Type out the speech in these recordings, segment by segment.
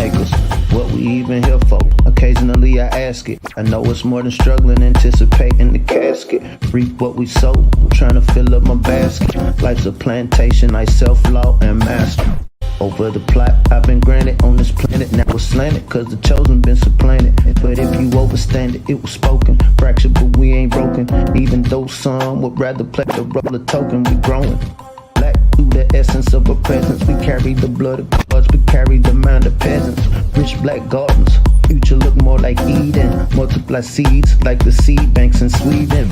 makers. What we even here for? Occasionally I ask it. I know it's more than struggling, anticipating the casket. Reap what we sow, I'm trying to fill up my basket. Life's a plantation, I self-law and master. Over the plot, I've been granted on this planet. Now it's slanted, cause the chosen been supplanted. But if you overstand it, it was spoken. Fractured, but we ain't broken. Even though some would rather play the role of token, we growing. Black through the essence of a presence. We carry the blood of gods, we carry the mind of peasants. Rich black gardens, future look more like Eden. Multiply seeds like the seed banks in Sweden.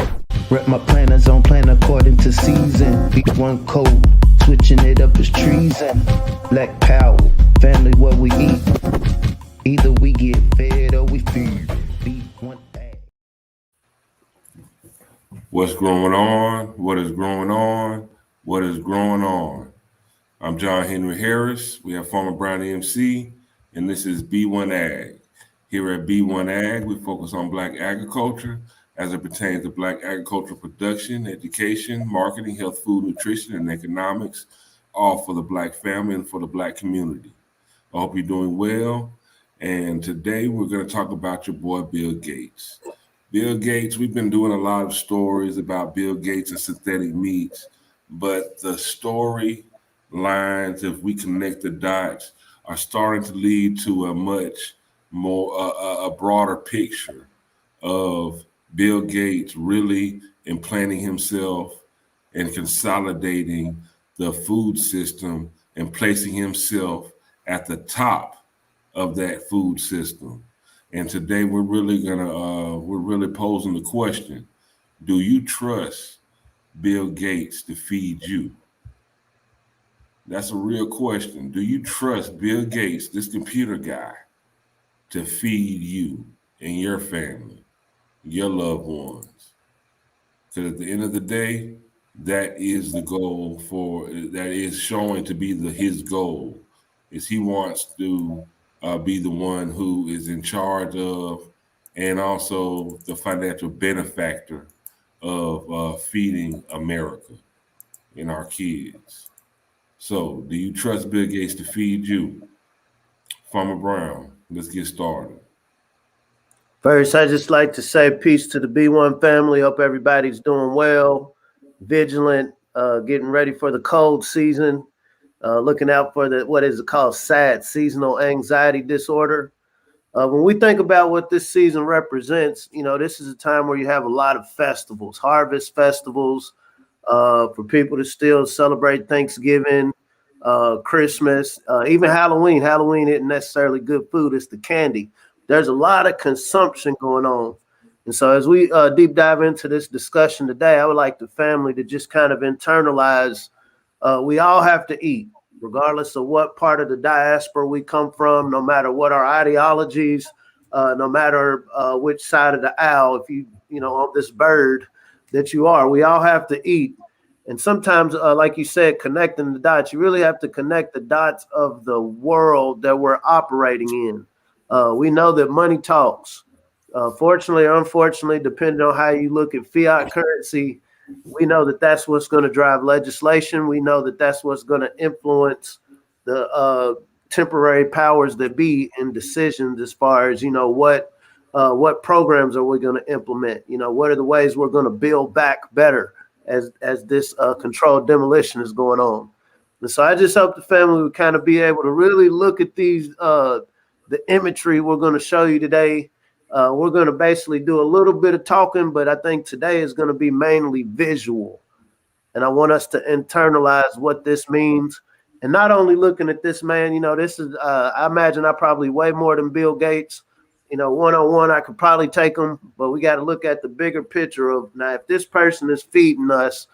Rep my planners on plan according to season. B1 code, switching it up is treason. Black power, family what we eat. Either we get fed or we feed. B1Ag. What's going on? What is growing on? What is growing on? I'm John Henry Harris. We have Farmer Brown EMC, and this is B1Ag. Here at B1Ag, we focus on Black agriculture as it pertains to Black agricultural production, education, marketing, health, food, nutrition, and economics, all for the Black family and for the Black community. I hope you're doing well. And today we're going to talk about your boy, Bill Gates. Bill Gates, we've been doing a lot of stories about Bill Gates and synthetic meats, but the story lines, if we connect the dots, are starting to lead to a much more, a broader picture of Bill Gates really implanting himself and consolidating the food system and placing himself at the top of that food system. And today we're really posing the question: do you trust Bill Gates to feed you? That's a real question. Do you trust Bill Gates, this computer guy, to feed you and your family, your loved ones? Because at the end of the day, that is the goal that is showing to be his goal, is he wants to be the one who is in charge of and also the financial benefactor of feeding America and our kids. So do you trust Bill Gates to feed you? Farmer Brown, let's get started. First, I just like to say peace to the B1 family. Hope everybody's doing well, vigilant, getting ready for the cold season, looking out for what is called SAD, seasonal anxiety disorder. When we think about what this season represents, this is a time where you have a lot of festivals, harvest festivals, for people to still celebrate Thanksgiving, Christmas, even Halloween. Halloween isn't necessarily good food, it's the candy. There's a lot of consumption going on. And so as we deep dive into this discussion today, I would like the family to just kind of internalize, we all have to eat, regardless of what part of the diaspora we come from, no matter what our ideologies, no matter which side of the aisle, if you on this bird that you are, we all have to eat. And sometimes, like you said, connecting the dots, you really have to connect the dots of the world that we're operating in. We know that money talks. Fortunately or unfortunately, depending on how you look at fiat currency, we know that that's what's going to drive legislation. We know that that's what's going to influence the temporary powers that be in decisions as far as, what programs are we going to implement? What are the ways we're going to build back better as this controlled demolition is going on? And so I just hope the family would kind of be able to really look at these, the imagery we're going to show you today. We're going to basically do a little bit of talking, but I think today is going to be mainly visual. And I want us to internalize what this means. And not only looking at this man, this is, I imagine I probably way more than Bill Gates. One-on-one, I could probably take him, but we got to look at the bigger picture of, now, if this person is feeding us,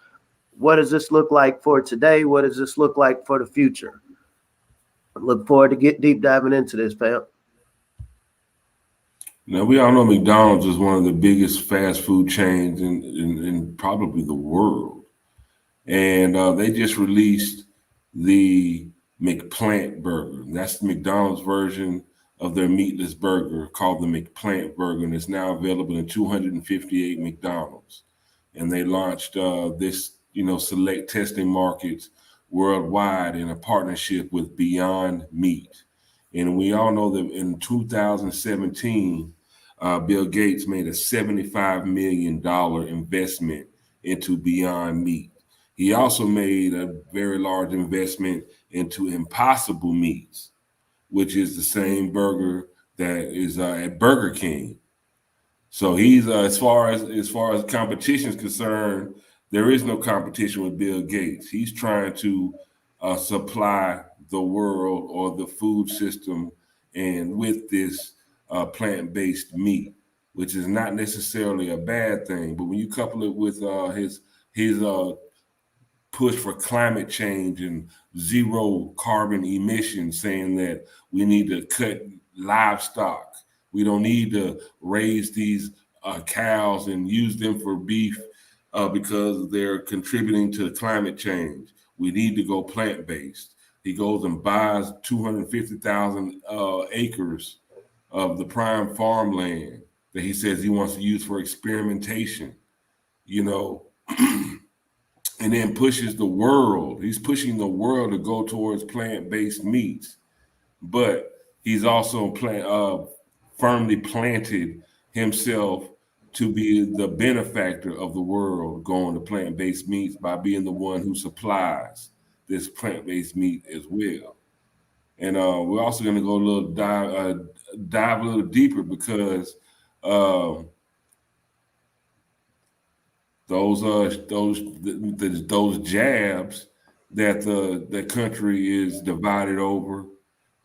what does this look like for today? What does this look like for the future? I look forward to get deep diving into this, fam. Now, we all know McDonald's is one of the biggest fast food chains in probably the world. And they just released the McPlant burger. That's the McDonald's version of their meatless burger called the McPlant burger, and it's now available in 258 McDonald's. And they launched this, select testing markets worldwide in a partnership with Beyond Meat. And we all know that in 2017, Bill Gates made a $75 million investment into Beyond Meat. He also made a very large investment into Impossible Meats, which is the same burger that is at Burger King. So he's as far as competition is concerned, there is no competition with Bill Gates. He's trying to supply the world or the food system, and with this plant-based meat, which is not necessarily a bad thing. But when you couple it with his push for climate change and zero carbon emissions, saying that we need to cut livestock, we don't need to raise these cows and use them for beef because they're contributing to climate change. We need to go plant-based. He goes and buys 250,000 acres of the prime farmland that he says he wants to use for experimentation, you know, and then pushes the world. He's pushing the world to go towards plant-based meats, but he's also firmly planted himself to be the benefactor of the world going to plant-based meats by being the one who supplies this plant-based meat as well. And we're also going to go a little dive a little deeper, because those jabs that the country is divided over,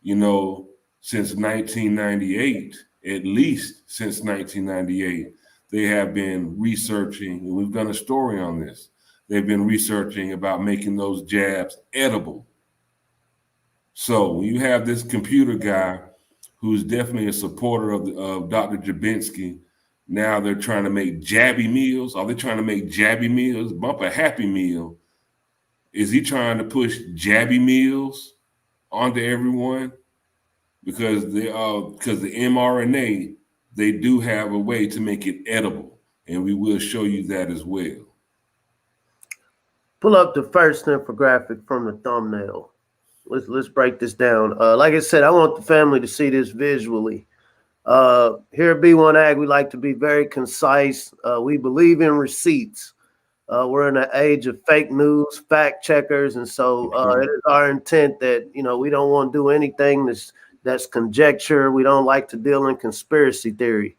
you know, since 1998, at least since 1998, they have been researching, and we've done a story on this. They've been researching about making those jabs edible. So when you have this computer guy who's definitely a supporter of Dr. Jabinsky, now they're trying to make jabby meals. Are they trying to make jabby meals? Bump a Happy Meal. Is he trying to push jabby meals onto everyone? Because the mRNA, they do have a way to make it edible, and we will show you that as well. Pull up the first infographic from the thumbnail. Let's break this down. Like I said, I want the family to see this visually. Here at B1Ag, we like to be very concise. We believe in receipts. We're in an age of fake news, fact checkers, and so it is our intent that, you know, we don't want to do anything that's conjecture. We don't like to deal in conspiracy theory.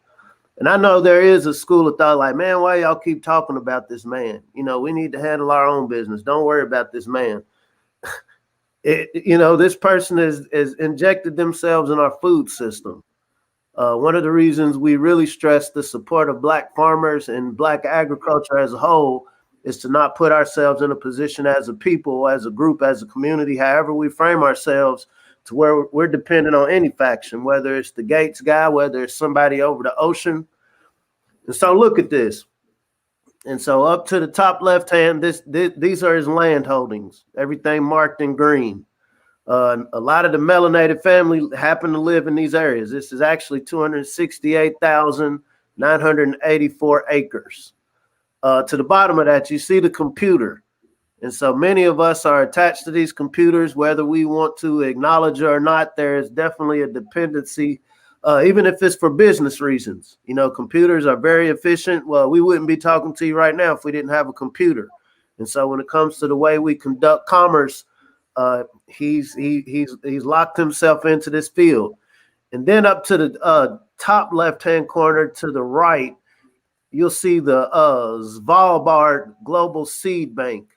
And I know there is a school of thought like, man, why y'all keep talking about this man? You know, we need to handle our own business. Don't worry about this man. You know, this person has injected themselves in our food system. One of the reasons we really stress the support of Black farmers and Black agriculture as a whole is to not put ourselves in a position as a people, as a group, as a community, however we frame ourselves, to where we're dependent on any faction, whether it's the Gates guy, whether it's somebody over the ocean. And so look at this. And so up to the top left hand, these are his land holdings, everything marked in green. A lot of the melanated family happen to live in these areas. This is actually 268,984 acres. To the bottom of that, you see the computer. And so many of us are attached to these computers, whether we want to acknowledge it or not. There is definitely a dependency, even if it's for business reasons. You know, computers are very efficient. Well, we wouldn't be talking to you right now if we didn't have a computer. And so when it comes to the way we conduct commerce, he's locked himself into this field. And then up to the top left-hand corner to the right, you'll see the Svalbard Global Seed Bank.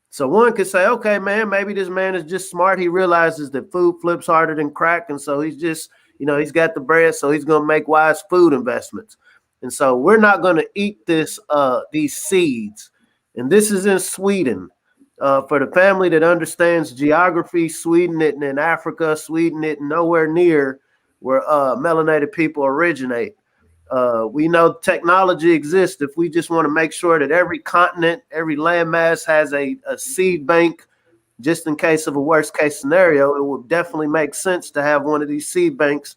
So one could say, okay, man, maybe this man is just smart. He realizes that food flips harder than crack. And so he's just, you know, he's got the bread, so he's going to make wise food investments. And so we're not going to eat these seeds. And this is in Sweden. For the family that understands geography, Sweden isn't in Africa, Sweden isn't nowhere near where melanated people originate. We know technology exists if we just want to make sure that every continent, every landmass has a seed bank, just in case of a worst case scenario. It would definitely make sense to have one of these seed banks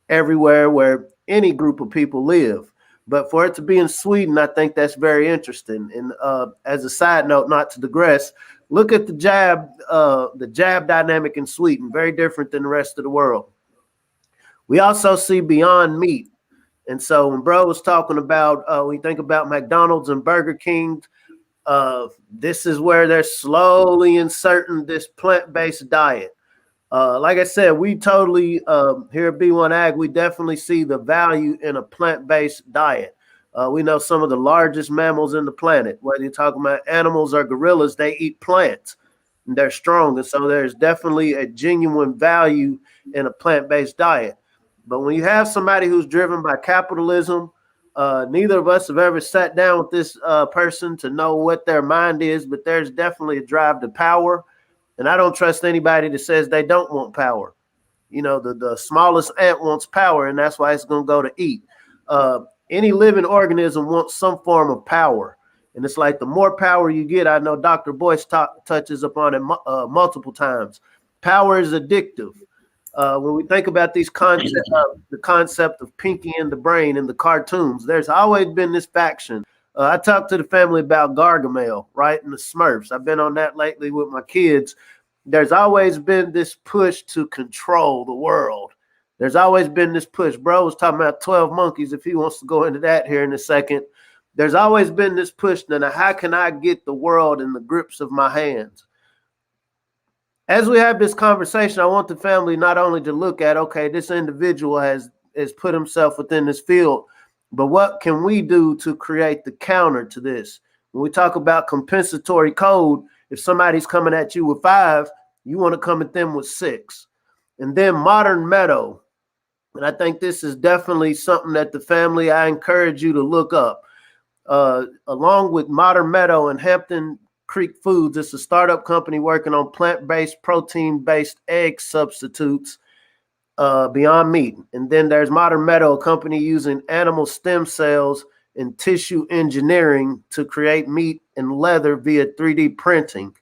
everywhere where any group of people live. But for it to be in Sweden, I think that's very interesting. And as a side note, not to digress, look at the jab dynamic in Sweden, very different than the rest of the world. We also see beyond meat. And so when bro was talking about, we think about McDonald's and Burger King, this is where they're slowly inserting this plant-based diet. Like I said, we totally, here at B1Ag, we definitely see the value in a plant-based diet. We know some of the largest mammals in the planet, whether you're talking about animals or gorillas, they eat plants. And they're strong. And so there's definitely a genuine value in a plant-based diet. But when you have somebody who's driven by capitalism, neither of us have ever sat down with this person to know what their mind is, but there's definitely a drive to power. And I don't trust anybody that says they don't want power. You know, the smallest ant wants power, and that's why it's going to go to eat. Any living organism wants some form of power. And it's like the more power you get, I know Dr. Boyce touches upon it multiple times. Power is addictive. When we think about these concepts, the concept of Pinky and the Brain in the cartoons, there's always been this faction. I talked to the family about Gargamel, right, and the Smurfs. I've been on that lately with my kids. There's always been this push to control the world. There's always been this push. Bro was talking about 12 monkeys, if he wants to go into that here in a second. There's always been this push. Now, how can I get the world in the grips of my hands? As we have this conversation, I want the family not only to look at, okay, this individual has put himself within this field, but what can we do to create the counter to this? When we talk about compensatory code, if somebody's coming at you with 5, you want to come at them with 6. And then modern meadow. And I think this is definitely something that the family, I encourage you to look up. Along with Modern Meadow and Hampton Creek Foods, it's a startup company working on plant-based, protein-based egg substitutes beyond meat. And then there's Modern Meadow, a company using animal stem cells and tissue engineering to create meat and leather via 3D printing.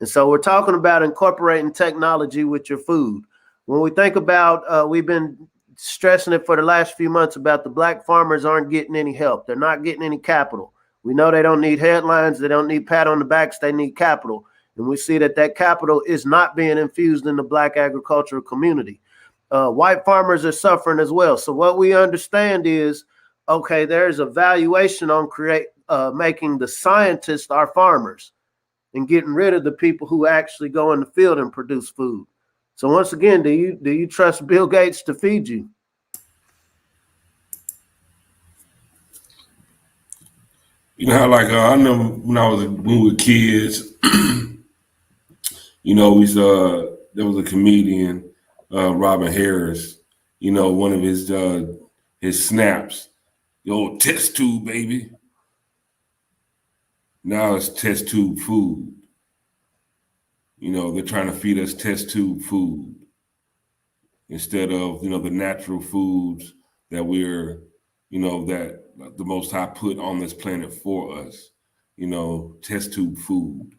And so we're talking about incorporating technology with your food. When we think about, we've been stressing it for the last few months about the black farmers aren't getting any help. They're not getting any capital. We know they don't need headlines. They don't need pat on the backs. They need capital. And we see that that capital is not being infused in the black agricultural community. White farmers are suffering as well. So what we understand is, okay, there's a valuation on making the scientists our farmers and getting rid of the people who actually go in the field and produce food. So once again, do you trust Bill Gates to feed you? You know how, like, I know when we were kids, you know, there was a comedian, Robin Harris. You know, one of his snaps, the old test tube baby. Now it's test tube food. You know, they're trying to feed us test tube food instead of, you know, the natural foods that we're, you know, that the Most High put on this planet for us. You know, test tube food.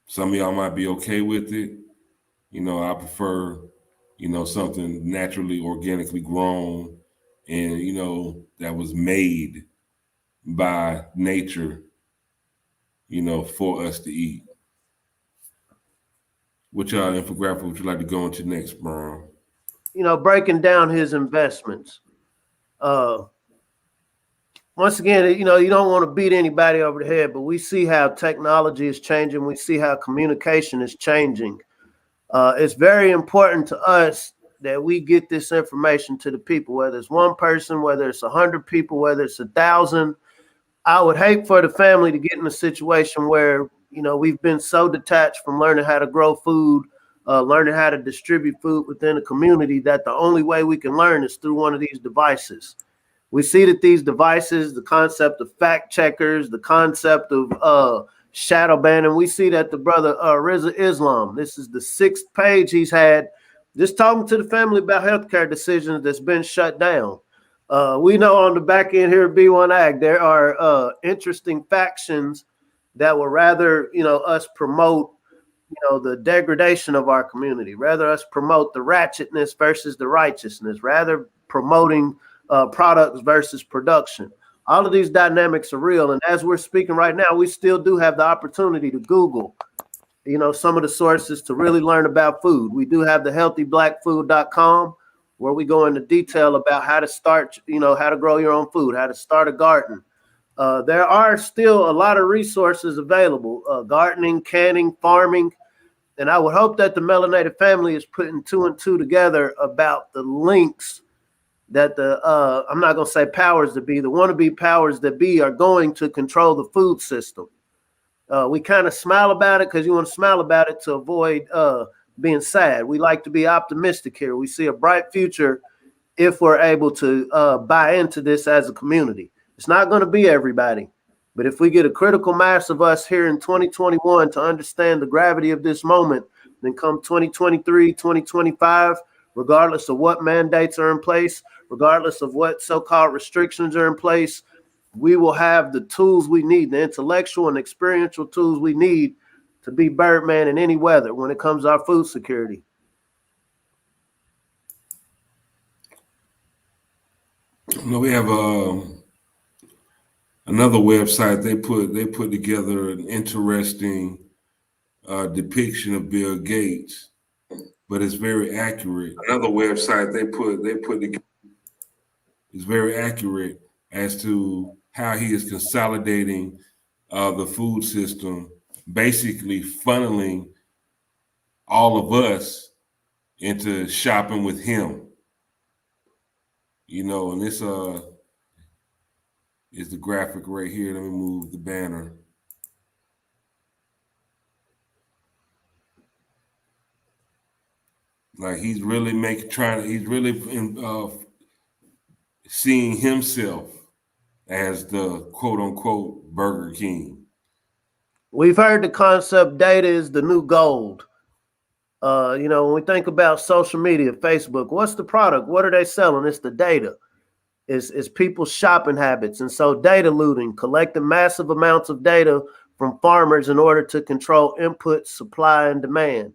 Some of y'all might be okay with it. You know, I prefer, you know, something naturally, organically grown and, you know, that was made by nature, you know, for us to eat. Which infographic would you like to go into next, Brown? You know, breaking down his investments. Once again, you know, you don't want to beat anybody over the head, but we see how technology is changing. We see how communication is changing. It's very important to us that we get this information to the people, whether it's one person, whether it's 100 people, whether it's 1,000. I would hate for the family to get in a situation where, you know, we've been so detached from learning how to grow food, learning how to distribute food within a community that the only way we can learn is through one of these devices. We see that these devices, the concept of fact checkers, the concept of shadow banning, we see that the brother Rizza Islam, this is the 6th page he's had just talking to the family about healthcare decisions that's been shut down. We know on the back end here at B1Ag, there are interesting factions that would rather, you know, us promote, you know, the degradation of our community, rather us promote the ratchetness versus the righteousness, rather promoting products versus production. All of these dynamics are real. And as we're speaking right now, we still do have the opportunity to Google some of the sources to really learn about food. We do have the healthyblackfood.com, where we go into detail about how to start, how to grow your own food, how to start a garden. There are still a lot of resources available, gardening, canning, farming. And I would hope that the Melanated family is putting 2 and 2 together about the links that I'm not going to say powers that be, the wannabe powers that be are going to control the food system. We kind of smile about it because you want to smile about it to avoid being sad. We like to be optimistic here. We see a bright future if we're able to buy into this as a community. It's not going to be everybody, but if we get a critical mass of us here in 2021 to understand the gravity of this moment, then come 2023, 2025, regardless of what mandates are in place, regardless of what so-called restrictions are in place, we will have the tools we need, the intellectual and experiential tools we need to be Birdman in any weather when it comes to our food security. We have another website. They put together an interesting depiction of Bill Gates, but it's very accurate. Another website they put together is very accurate as to how he is consolidating the food system, basically funneling all of us into shopping with him. And this is the graphic right here. Let me move the banner. Like he's really seeing himself as the quote unquote Burger King. We've heard the concept data is the new gold. When we think about social media, Facebook, what's the product? What are they selling? It's the data. It's people's shopping habits. And so data looting, collecting massive amounts of data from farmers in order to control input, supply, and demand.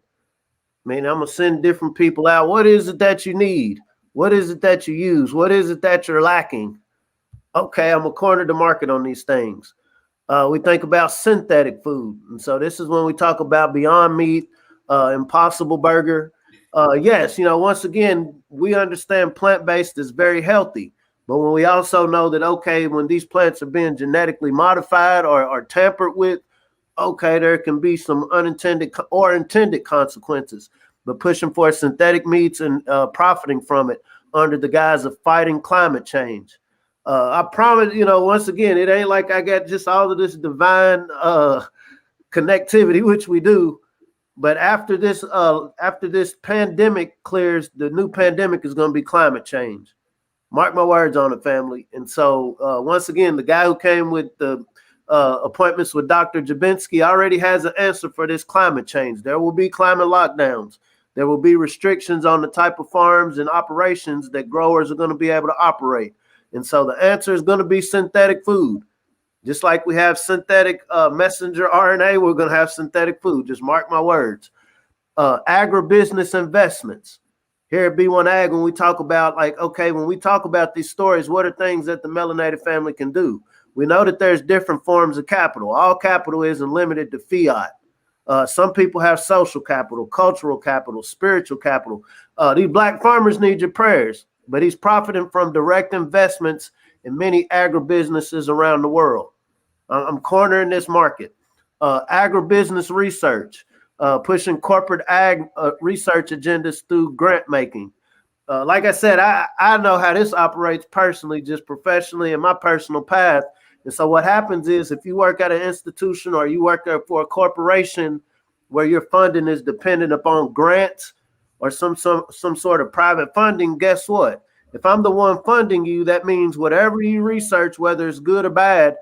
I'm going to send different people out. What is it that you need? What is it that you use? What is it that you're lacking? Okay, I'm going to corner the market on these things. We think about synthetic food. And so this is when we talk about Beyond Meat, Impossible Burger. Yes, once again, we understand plant-based is very healthy. But when we also know that, okay, when these plants are being genetically modified or tampered with, okay, there can be some unintended or intended consequences. But pushing for synthetic meats and profiting from it under the guise of fighting climate change. I promise, once again, it ain't like I got just all of this divine connectivity, which we do. But after this pandemic clears, the new pandemic is going to be climate change. Mark my words on it, family. And so once again, the guy who came with the appointments with Dr. Jabinski already has an answer for this climate change. There will be climate lockdowns. There will be restrictions on the type of farms and operations that growers are going to be able to operate. And so the answer is going to be synthetic food. Just like we have synthetic messenger RNA, we're going to have synthetic food. Just mark my words. Agribusiness investments. Here at B1Ag, when we talk about when we talk about these stories, what are things that the melanated family can do? We know that there's different forms of capital. All capital isn't limited to fiat. Some people have social capital, cultural capital, spiritual capital. These black farmers need your prayers, but he's profiting from direct investments in many agribusinesses around the world. I'm cornering this market. Agribusiness research, pushing corporate ag research agendas through grant making. Like I said, I know how this operates personally, just professionally in my personal path. And so what happens is if you work at an institution or you work for a corporation where your funding is dependent upon grants or some sort of private funding, guess what? If I'm the one funding you, that means whatever you research, whether it's good or bad,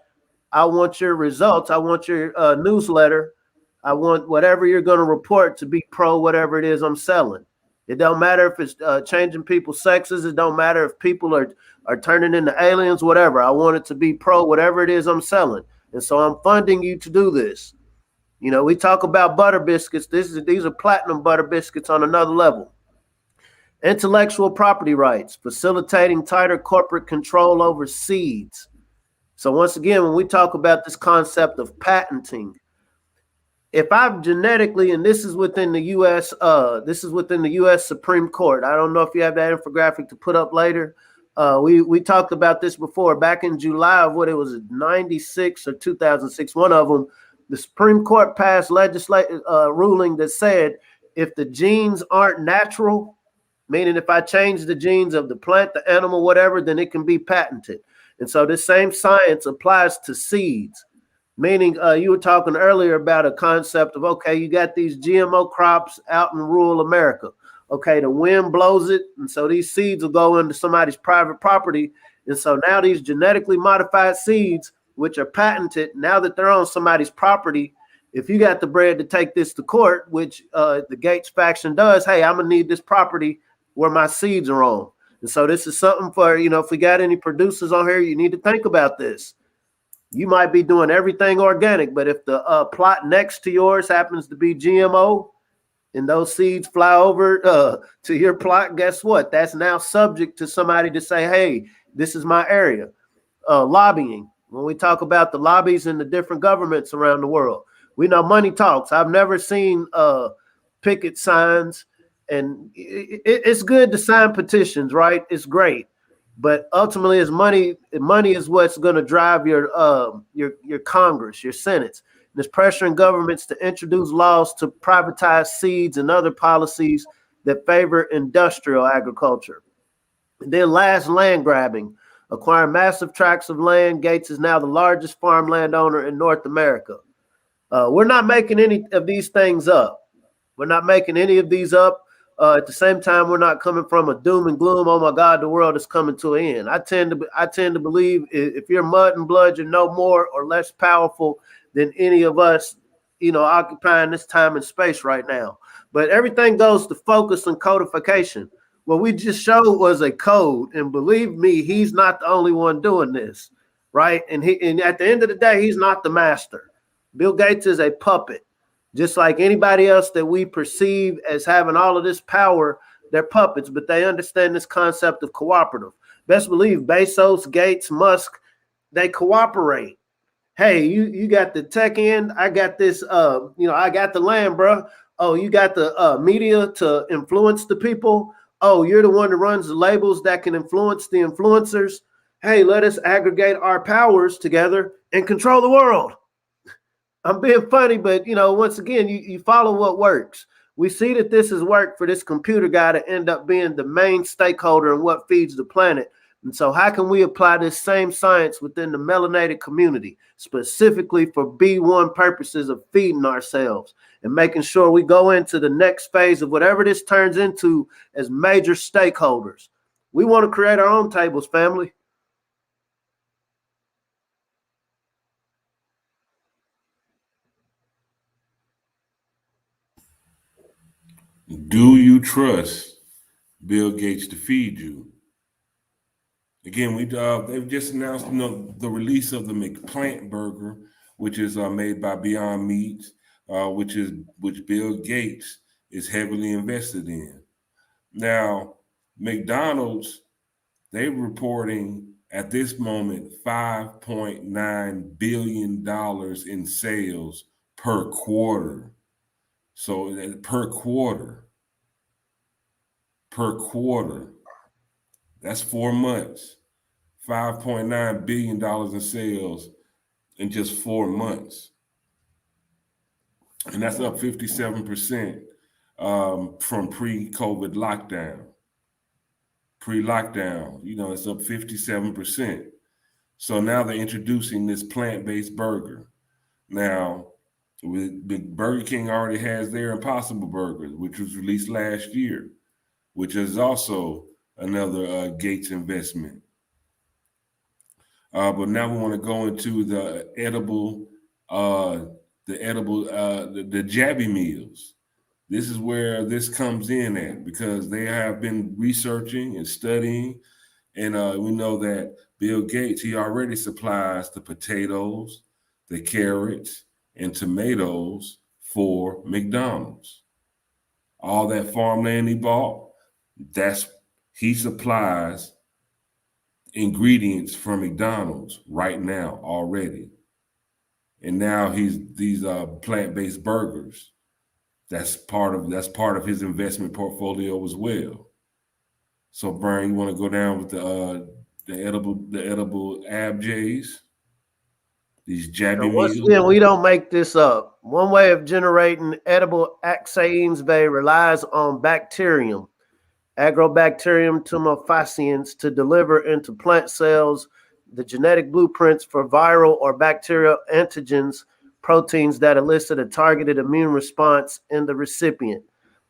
I want your results. I want your newsletter. I want whatever you're going to report to be pro whatever it is I'm selling. It don't matter if it's changing people's sexes. It don't matter if people are turning into aliens, whatever. I want it to be pro whatever it is I'm selling. And so I'm funding you to do this. We talk about butter biscuits. These are platinum butter biscuits on another level. Intellectual property rights, facilitating tighter corporate control over seeds. So once again, when we talk about this concept of patenting, if I've genetically, and this is within the U.S., this is within the U.S. Supreme Court. I don't know if you have that infographic to put up later. We talked about this before. Back in July of what it was, 96 or 2006, one of them, the Supreme Court passed legislative ruling that said if the genes aren't natural, meaning if I change the genes of the plant, the animal, whatever, then it can be patented. And so this same science applies to seeds. Meaning, you were talking earlier about a concept of, okay, you got these GMO crops out in rural America. Okay, the wind blows it, and so these seeds will go into somebody's private property. And so now these genetically modified seeds, which are patented, now that they're on somebody's property, if you got the bread to take this to court, which the Gates faction does, hey, I'm going to need this property where my seeds are on. And so this is something for, if we got any producers on here, you need to think about this. You might be doing everything organic, but if the plot next to yours happens to be GMO and those seeds fly over to your plot, guess what? That's now subject to somebody to say, hey, this is my area. Lobbying. When we talk about the lobbies in the different governments around the world, we know money talks. I've never seen picket signs, and it's good to sign petitions, right? It's great. But ultimately, money is what's going to drive your Congress, your Senate. And it's pressuring governments to introduce laws to privatize seeds and other policies that favor industrial agriculture. And then last, land grabbing. Acquiring massive tracts of land, Gates is now the largest farmland owner in North America. We're not making any of these things up. We're not making any of these up. At the same time, we're not coming from a doom and gloom. Oh my God, the world is coming to an end. I tend to believe if you're mud and blood, you're no more or less powerful than any of us, occupying this time and space right now. But everything goes to focus and codification. What we just showed was a code, and believe me, he's not the only one doing this, right? And at the end of the day, he's not the master. Bill Gates is a puppet. Just like anybody else that we perceive as having all of this power, they're puppets, but they understand this concept of cooperative. Best believe Bezos, Gates, Musk, they cooperate. Hey, you got the tech end, I got this, I got the land, bro. Oh, you got the media to influence the people. Oh, you're the one that runs the labels that can influence the influencers. Hey, let us aggregate our powers together and control the world. I'm being funny, but once again, you follow what works. We see that this has worked for this computer guy to end up being the main stakeholder in what feeds the planet. And so how can we apply this same science within the melanated community, specifically for B1 purposes of feeding ourselves and making sure we go into the next phase of whatever this turns into as major stakeholders? We want to create our own tables, family. Do you trust Bill Gates to feed you? Again, they've just announced the release of the McPlant burger, which is made by Beyond Meat, which Bill Gates is heavily invested in. Now, McDonald's, they're reporting at this moment $5.9 billion in sales per quarter. So per quarter, that's 4 months, $5.9 billion in sales in just 4 months. And that's up 57% from pre-COVID lockdown. Pre-lockdown, it's up 57%. So now they're introducing this plant-based burger. Now, Burger King already has their Impossible Burgers, which was released last year, which is also another Gates investment. But now we want to go into the Jabby meals. This is where this comes in at, because they have been researching and studying, and we know that Bill Gates, he already supplies the potatoes, the carrots, and tomatoes for McDonald's. All that farmland he bought, he supplies ingredients for McDonald's right now already. and now these plant-based burgers. That's part of his investment portfolio as well. So, Brian, you want to go down with the edible ABJs, these jabby And once meals? again, we don't make this up. One way of generating edible axanes relies on bacterium, Agrobacterium tumefaciens, to deliver into plant cells the genetic blueprints for viral or bacterial antigens, proteins that elicit a targeted immune response in the recipient.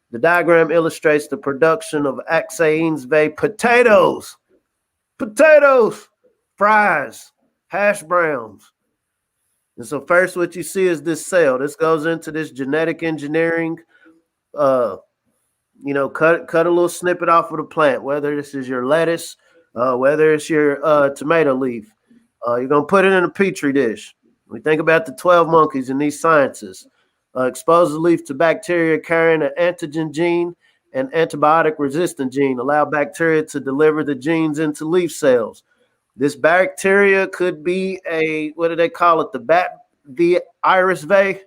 The diagram illustrates the production of axanes potatoes, fries, hash browns. And so first what you see is this cell. This goes into this genetic engineering, cut a little snippet off of the plant, whether this is your lettuce, whether it's your tomato leaf. You're going to put it in a petri dish. We think about the 12 monkeys in these sciences. Expose the leaf to bacteria carrying an antigen gene and antibiotic resistant gene, allow bacteria to deliver the genes into leaf cells. This bacteria could be what do they call it? The iris vey.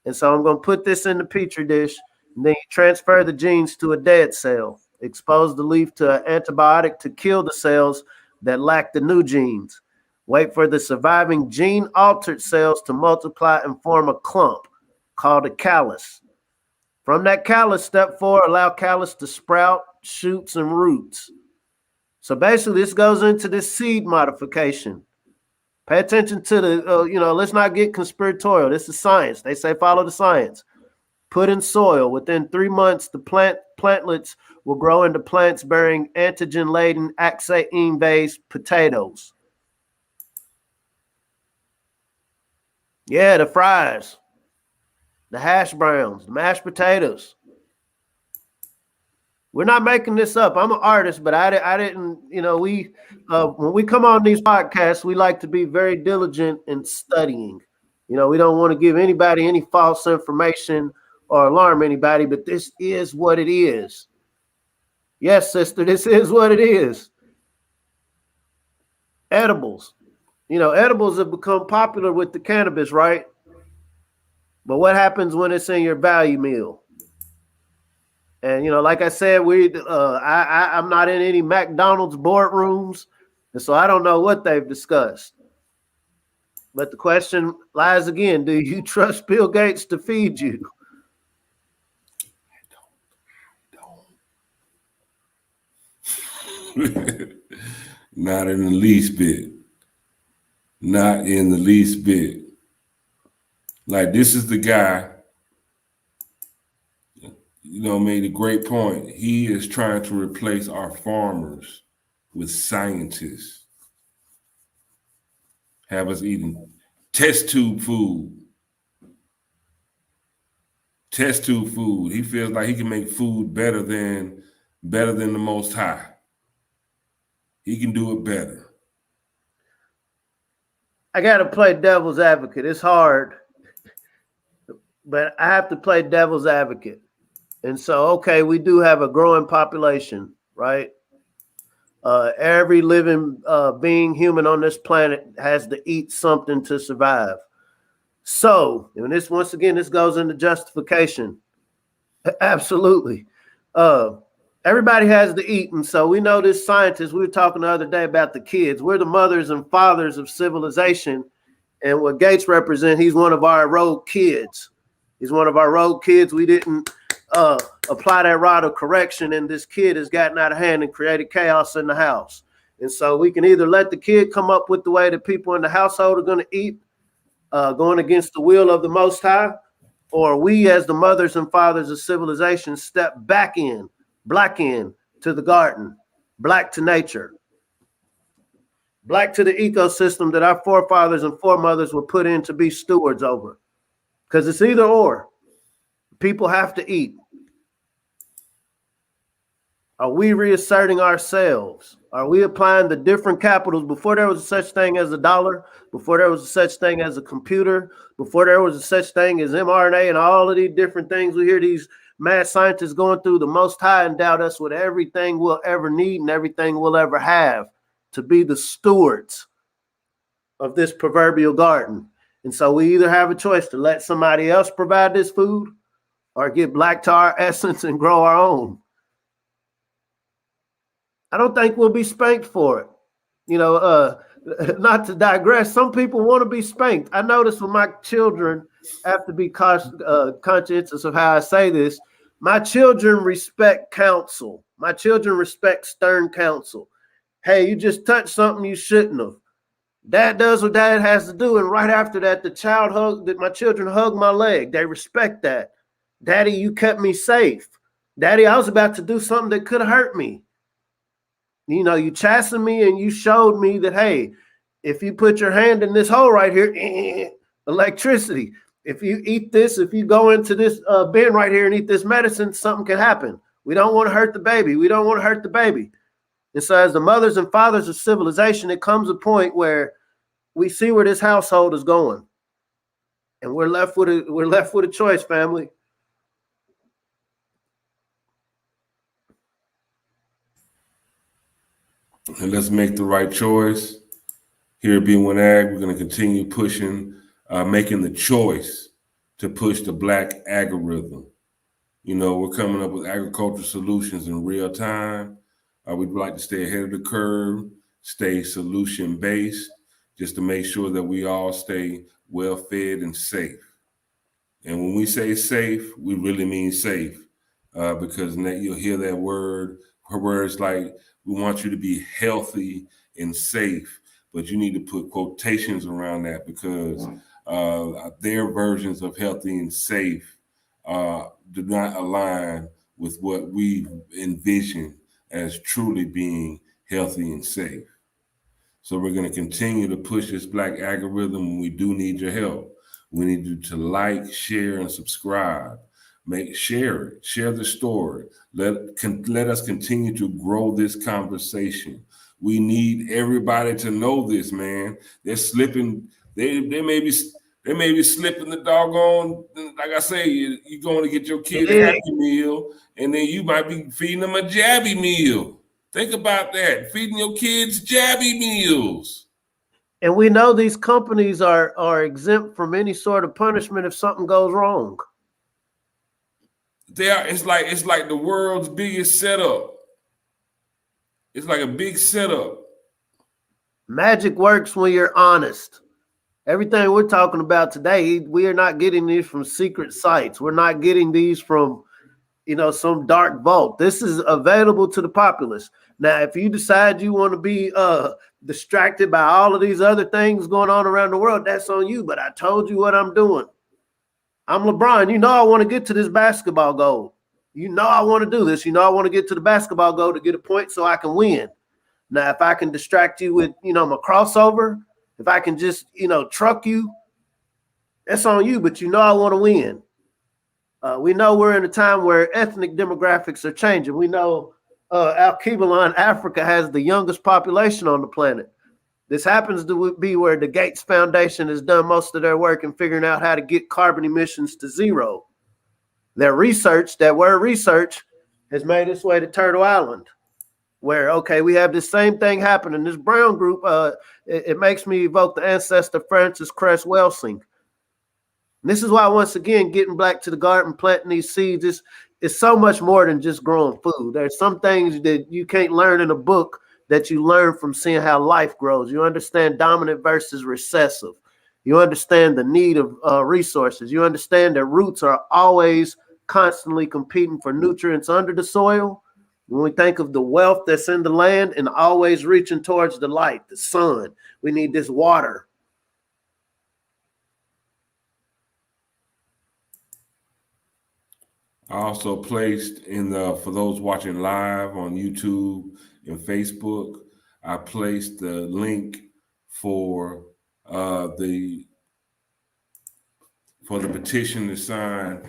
And so I'm going to put this in the petri dish, and then you transfer the genes to a dead cell. Expose the leaf to an antibiotic to kill the cells that lack the new genes. Wait for the surviving gene-altered cells to multiply and form a clump called a callus. From that callus, step 4, allow callus to sprout shoots and roots. So basically, this goes into this seed modification. Pay attention to the, let's not get conspiratorial. This is science. They say follow the science. Put in soil. Within 3 months, the plantlets will grow into plants bearing antigen-laden axane-based potatoes. Yeah, the fries, the hash browns, the mashed potatoes. We're not making this up. I'm an artist, but I didn't, when we come on these podcasts, we like to be very diligent in studying. We don't want to give anybody any false information or alarm anybody, but this is what it is. Yes, sister, this is what it is. Edibles. Edibles have become popular with the cannabis, right? But what happens when it's in your value meal? And like I said, I'm not in any McDonald's boardrooms, and so I don't know what they've discussed. But the question lies again: do you trust Bill Gates to feed you? Not in the least bit. Not in the least bit. Like, this is the guy, made a great point. He is trying to replace our farmers with scientists. Have us eating test tube food. Test tube food. He feels like he can make food better than the Most High. He can do it better. I got to play devil's advocate. It's hard, but I have to play devil's advocate. And so, okay, we do have a growing population, right? Every living being, human on this planet, has to eat something to survive. So, and this, once again, this goes into justification. Absolutely. Everybody has to eat. And so we know this scientist, we were talking the other day about the kids. We're the mothers and fathers of civilization. And what Gates represents, he's one of our rogue kids. He's one of our rogue kids. We didn't apply that rod of correction, and this kid has gotten out of hand and created chaos in the house. And so we can either let the kid come up with the way that people in the household are going to eat, going against the will of the Most High, or we as the mothers and fathers of civilization step back in, black in to the garden, black to nature, black to the ecosystem that our forefathers and foremothers were put in to be stewards over. Because it's either or. People have to eat. Are we reasserting ourselves? Are we applying the different capitals? Before there was a such thing as a dollar, before there was a such thing as a computer, before there was a such thing as mRNA and all of these different things, we hear these mad scientists going through. The Most High endowed us with everything we'll ever need and everything we'll ever have to be the stewards of this proverbial garden. And so we either have a choice to let somebody else provide this food or get black tar essence and grow our own. I don't think we'll be spanked for it. You know, not to digress, some people want to be spanked. I notice when my children have to be conscientious of how I say this. My children respect counsel. My children respect stern counsel. Hey, you just touched something you shouldn't have. Dad does what dad has to do, and right after that, my children hug my leg. They respect that. Daddy, you kept me safe. Daddy, I was about to do something that could have hurt me. You know, you chastened me and you showed me that, hey, if you put your hand in this hole right here, electricity. If you eat this, if you go into this bin right here and eat this medicine, something can happen. We don't want to hurt the baby. We don't want to hurt the baby. And so as the mothers and fathers of civilization, it comes a point where we see where this household is going. And we're left with a choice, family. And let's make the right choice. Here at B1Ag, we're going to continue pushing, making the choice to push the black algorithm. You know, we're coming up with agricultural solutions in real time. We'd like to stay ahead of the curve, stay solution-based, just to make sure that we all stay well-fed and safe. And when we say safe, we really mean safe, because you'll hear that word, words like, we want you to be healthy and safe, but you need to put quotations around that, because their versions of healthy and safe do not align with what we envision as truly being healthy and safe. So we're going to continue to push this black algorithm, and we do need your help. We need you to like, share, and subscribe. Share the story. Let us continue to grow this conversation. We need everybody to know this, man. They're slipping. They may be slipping the doggone. Like I say, you're going to get your kid a Happy Meal, and then you might be feeding them a Jabby Meal. Think about that. Feeding your kids Jabby Meals. And we know these companies are exempt from any sort of punishment if something goes wrong. It's like the world's biggest setup. It's like a big setup. Magic works when you're honest. Everything we're talking about today, we are not getting these from secret sites. We're not getting these from, some dark vault. This is available to the populace. Now, if you decide you want to be distracted by all of these other things going on around the world, that's on you. But I told you what I'm doing. I'm LeBron. I want to get to this basketball goal. I want to do this. I want to get to the basketball goal to get a point so I can win. Now, if I can distract you with, my crossover, if I can just, truck you, that's on you. But I want to win. We know we're in a time where ethnic demographics are changing. We know Al-Kibalon, Africa, has the youngest population on the planet. This happens to be where the Gates Foundation has done most of their work in figuring out how to get carbon emissions to zero. Their research, that word research, has made its way to Turtle Island, where, we have this same thing happening. This brown group, it makes me evoke the ancestor Francis Cress Welsing. And this is why, once again, getting back to the garden, planting these seeds, is so much more than just growing food. There's some things that you can't learn in a book that you learn from seeing how life grows. You understand dominant versus recessive. You understand the need of resources. You understand that roots are always constantly competing for nutrients under the soil. When we think of the wealth that's in the land and always reaching towards the light, the sun, we need this water. I also placed for those watching live on YouTube and Facebook, I placed the link for the petition to sign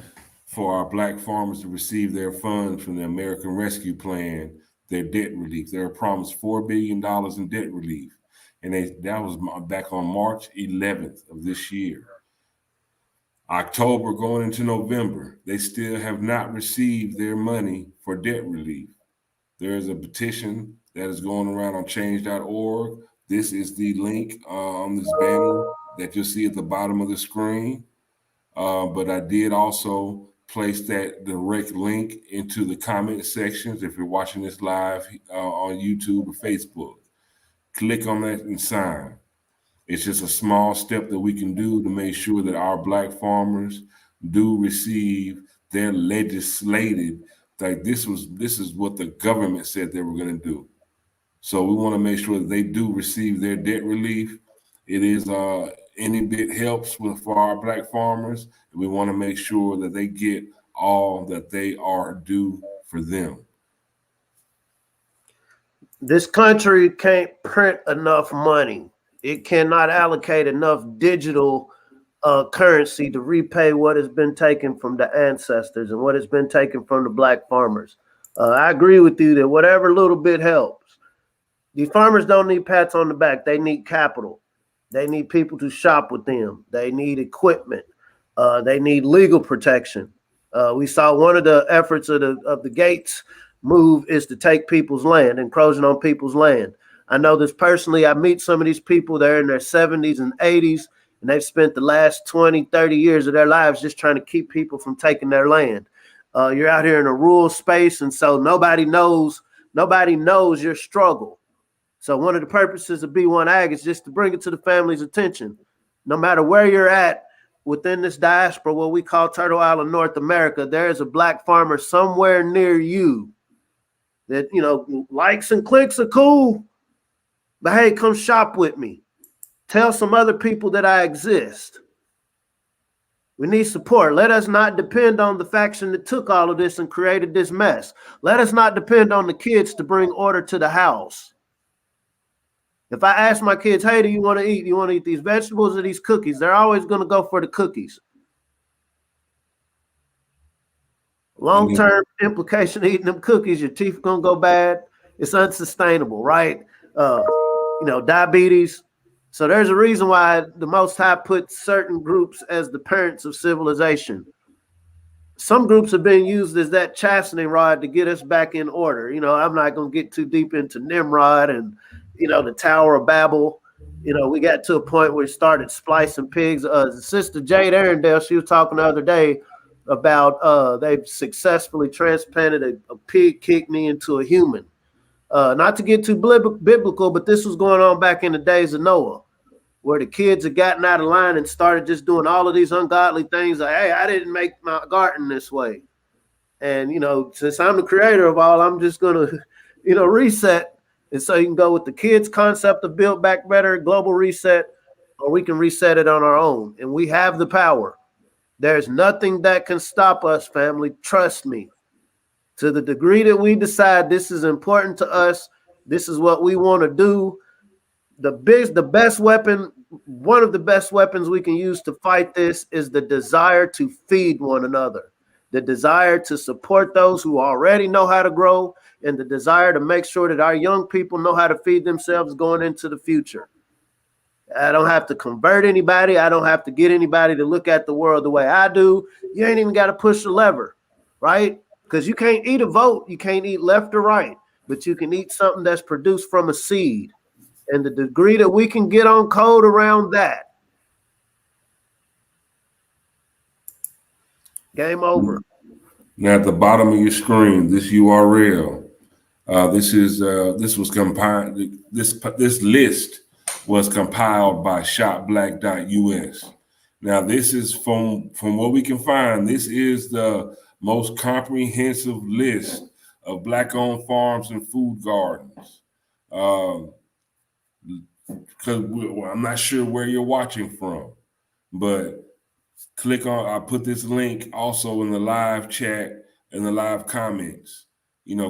for our black farmers to receive their funds from the American Rescue Plan, their debt relief. They were promised $4 billion in debt relief. And that was back on March 11th of this year. October going into November, they still have not received their money for debt relief. There is a petition that is going around on change.org. This is the link on this banner that you'll see at the bottom of the screen. But I did also place that direct link into the comment sections if you're watching this live on YouTube or Facebook. Click on that and sign. It's just a small step that we can do to make sure that our Black farmers do receive their legislated, like this is what the government said they were going to do. So we want to make sure that they do receive their debt relief. It is any bit helps for our Black farmers. We want to make sure that they get all that they are due for them. This country can't print enough money. It cannot allocate enough digital currency to repay what has been taken from the ancestors and what has been taken from the Black farmers. I agree with you that whatever little bit helps. These farmers don't need pats on the back. They need capital. They need people to shop with them. They need equipment. They need legal protection. We saw one of the efforts of the Gates move is to take people's land, encroaching on people's land. I know this personally. I meet some of these people. They're in their 70s and 80s, and they've spent the last 20, 30 years of their lives just trying to keep people from taking their land. You're out here in a rural space, and so nobody knows your struggle. So one of the purposes of B1Ag is just to bring it to the family's attention. No matter where you're at within this diaspora, what we call Turtle Island, North America, there is a Black farmer somewhere near you that, likes and clicks are cool, but hey, come shop with me. Tell some other people that I exist. We need support. Let us not depend on the faction that took all of this and created this mess. Let us not depend on the kids to bring order to the house. If I ask my kids, hey, do you want to eat? Do you want to eat these vegetables or these cookies? They're always going to go for the cookies. Long-term implication of eating them cookies, your teeth are going to go bad. It's unsustainable, right? Diabetes. So there's a reason why the Most High put certain groups as the parents of civilization. Some groups are being used as that chastening rod to get us back in order. I'm not going to get too deep into Nimrod and, the Tower of Babel. We got to a point where we started splicing pigs. Sister Jade Arendelle, she was talking the other day about they've successfully transplanted a pig kidney into a human. Not to get too biblical, but this was going on back in the days of Noah, where the kids had gotten out of line and started just doing all of these ungodly things. Like, hey, I didn't make my garden this way. And, since I'm the creator of all, I'm just going to, reset. And so you can go with the kids' concept of Build Back Better, global reset, or we can reset it on our own. And we have the power. There's nothing that can stop us, family. Trust me. To the degree that we decide this is important to us, this is what we want to do, the best weapon, one of the best weapons we can use to fight this is the desire to feed one another, the desire to support those who already know how to grow, and the desire to make sure that our young people know how to feed themselves going into the future. I don't have to convert anybody. I don't have to get anybody to look at the world the way I do. You ain't even got to push the lever, right? Because you can't eat a vote. You can't eat left or right, but you can eat something that's produced from a seed. And the degree that we can get on code around that, game over. Now at the bottom of your screen, this URL, this was compiled. This list was compiled by shopblack.us. Now this is from what we can find. This is the most comprehensive list of Black-owned farms and food gardens. Because I'm not sure where you're watching from, but I put this link also in the live chat and the live comments.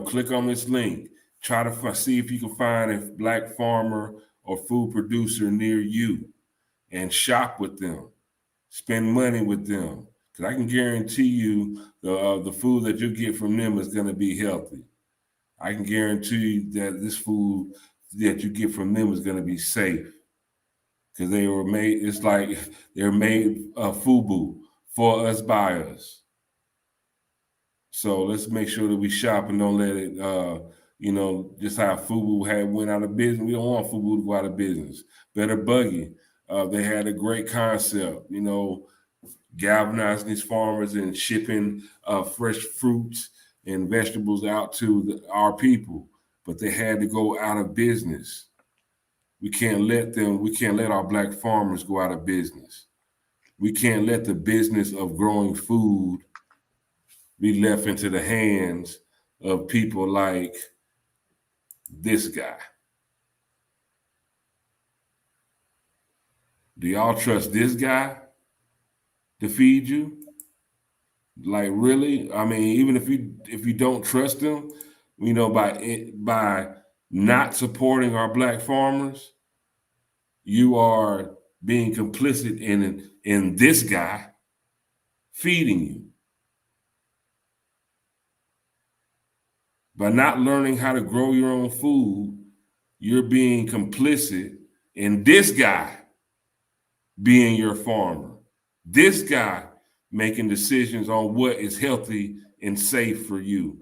Click on this link. Try to see if you can find a Black farmer or food producer near you and shop with them. Spend money with them. Because I can guarantee you the food that you get from them is going to be healthy. I can guarantee you that this food that you get from them is going to be safe. Because they were made, it's like they're made Fubu for us, by us. So let's make sure that we shop and don't let it, just how Fubu went out of business. We don't want Fubu to go out of business. Better Buggy. They had a great concept, galvanizing these farmers and shipping fresh fruits and vegetables out to our people. But they had to go out of business. We can't let our black farmers go out of business. We can't let the business of growing food be left into the hands of people like this guy. Do y'all trust this guy to feed you? Like, really? I mean, even if you don't trust him, by not supporting our black farmers, you are being complicit in this guy feeding you. By not learning how to grow your own food, you're being complicit in this guy being your farmer. This guy making decisions on what is healthy and safe for you.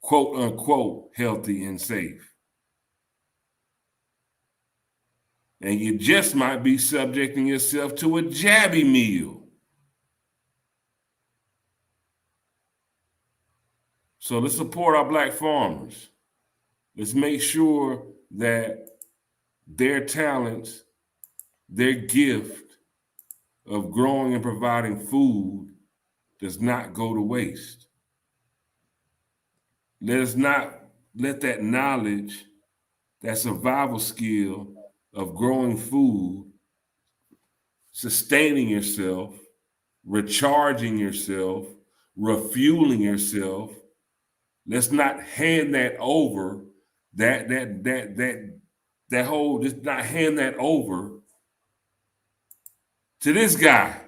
Quote unquote, healthy and safe. And you just might be subjecting yourself to a jabby meal. So let's support our black farmers. Let's make sure that their talents, their gift of growing and providing food does not go to waste. Let us not let that knowledge, that survival skill of growing food, sustaining yourself, recharging yourself, refueling yourself, let's not hand that over, just not hand that over to this guy.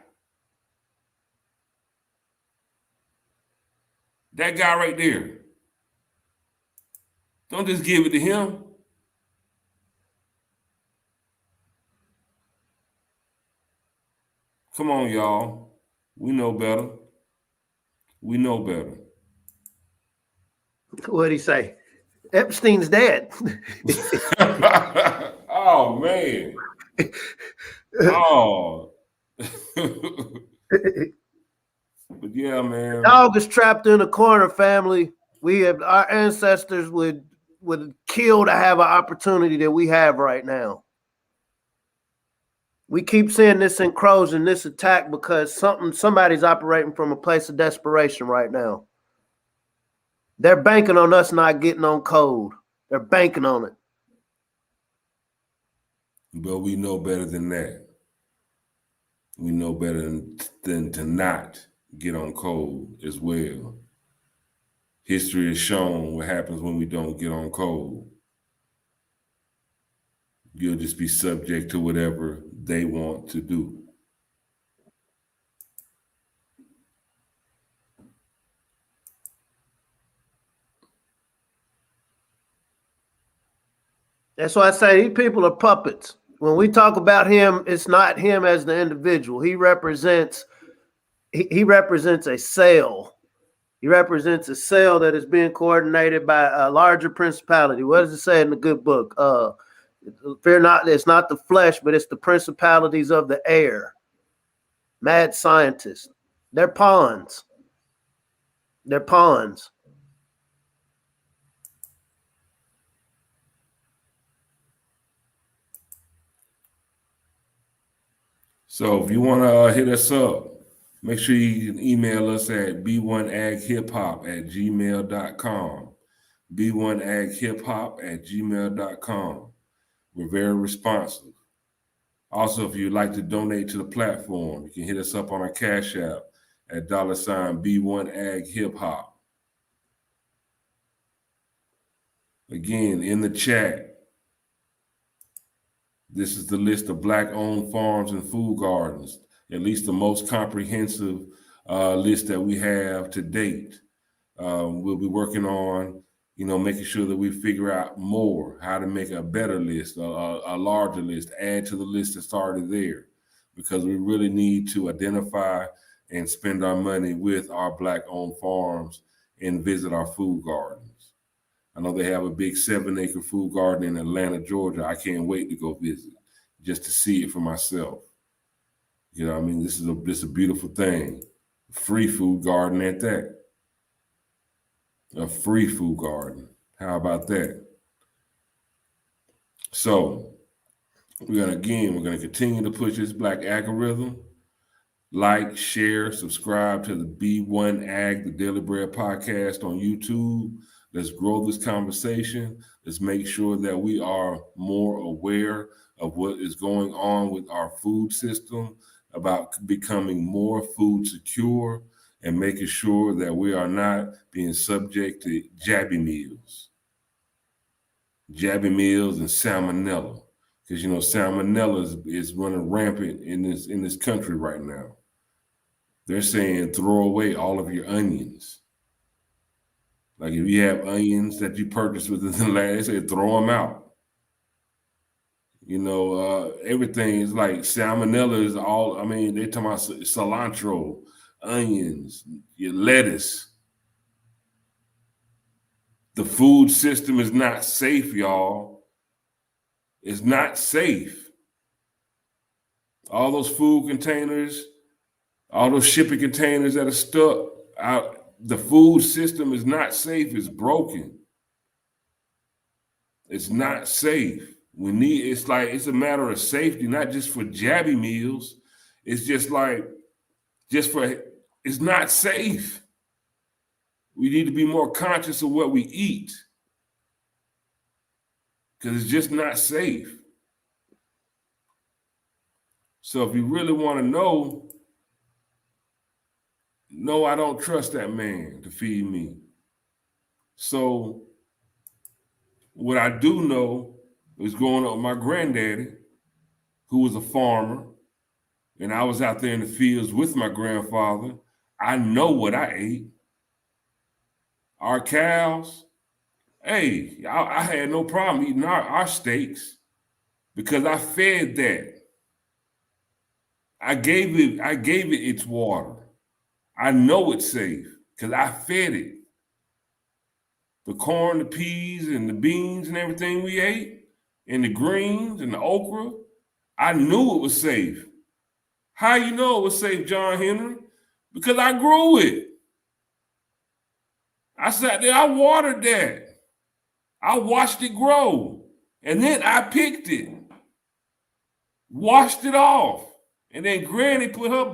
That guy right there. Don't just give it to him. Come on, y'all. We know better. We know better. What'd he say? Epstein's dead. Oh, man. Oh. But yeah, man. Dog is trapped in a corner, family. Our ancestors would kill to have an opportunity that we have right now. We keep seeing this encroaching, this attack, because somebody's operating from a place of desperation right now. They're banking on us not getting on code. They're banking on it. But we know better than that. We know better than to not get on code as well. History has shown what happens when we don't get on code. You'll just be subject to whatever they want to do. That's why I say these people are puppets. When we talk about him, it's not him as the individual. He represents a cell. He represents a cell that is being coordinated by a larger principality. What does it say in the good book? Fear not, it's not the flesh, but it's the principalities of the air. Mad scientists. They're pawns. They're pawns. So if you want to hit us up, make sure you can email us at b1aghiphop@gmail.com. b1aghiphop@gmail.com. We're very responsive. Also, if you'd like to donate to the platform, you can hit us up on our Cash App at $B1AgHipHop. Again, in the chat, this is the list of Black-owned farms and food gardens, at least the most comprehensive list that we have to date. We'll be working on, making sure that we figure out more, how to make a better list, a larger list, add to the list that's already there, because we really need to identify and spend our money with our Black-owned farms and visit our food gardens. I know they have a big 7-acre food garden in Atlanta, Georgia. I can't wait to go visit. just to see it for myself. You know what I mean? This is a beautiful thing. Free food garden at that. A free food garden. How about that? So we're gonna continue to push this black algorithm. Like, share, subscribe to the B1Ag, the Daily Bread podcast on YouTube. Let's grow this conversation. Let's make sure that we are more aware of what is going on with our food system, about becoming more food secure, and making sure that we are not being subject to jabby meals and salmonella. Because, you know, salmonella is running rampant in this country right now. They're saying throw away all of your onions. Like if you have onions that you purchased within the last, they say throw them out. You know, everything is like salmonella is all, I mean, they're talking about cilantro, onions, your lettuce. The food system is not safe, y'all. It's not safe. All those food containers, all those shipping containers that are stuck out, the food system is not safe. It's broken. It's not safe. It's a matter of safety, not just for jabby meals. It's it's not safe. We need to be more conscious of what we eat because it's just not safe. So if you really want to know, no, I don't trust that man to feed me. So what I do know is growing up with my granddaddy, who was a farmer, and I was out there in the fields with my grandfather. I know what I ate. Our cows, hey, I had no problem eating our steaks because I fed that. I gave it its water. I know it's safe because I fed it. The corn, the peas, and the beans and everything we ate, and the greens and the okra, I knew it was safe. How you know it was safe, John Henry? Because I grew it. I sat there, I watered that. I watched it grow. And then I picked it, washed it off. And then Granny put her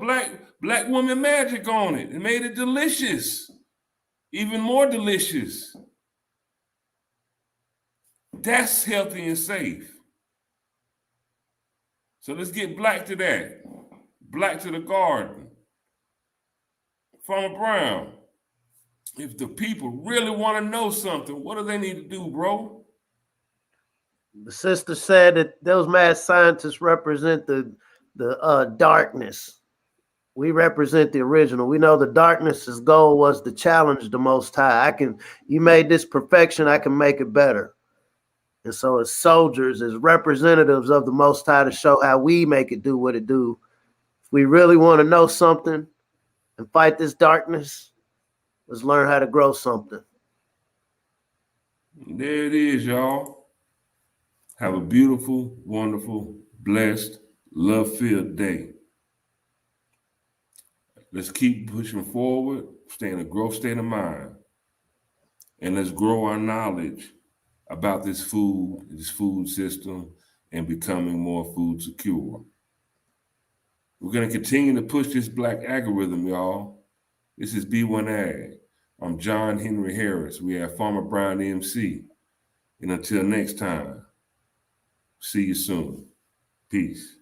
black woman magic on it and made it delicious. Even more delicious. That's healthy and safe. So let's get black to that. Black to the garden. Farmer Brown, if the people really want to know something, what do they need to do, bro? The sister said that those mad scientists represent the darkness. We represent the original. We know the darkness's goal was to challenge the Most High. You made this perfection, I can make it better. And so as soldiers, as representatives of the Most High, to show how we make it do what it do. If we really want to know something and fight this darkness, let's learn how to grow something. There it is, y'all. Have a beautiful, wonderful, blessed, love-filled day. Let's keep pushing forward, stay in a growth state of mind, and let's grow our knowledge about this food system, and becoming more food secure. We're going to continue to push this black algorithm, y'all. This is B1Ag. I'm John Henry Harris. We have Farmer Brown MC. And until next time, see you soon. Peace.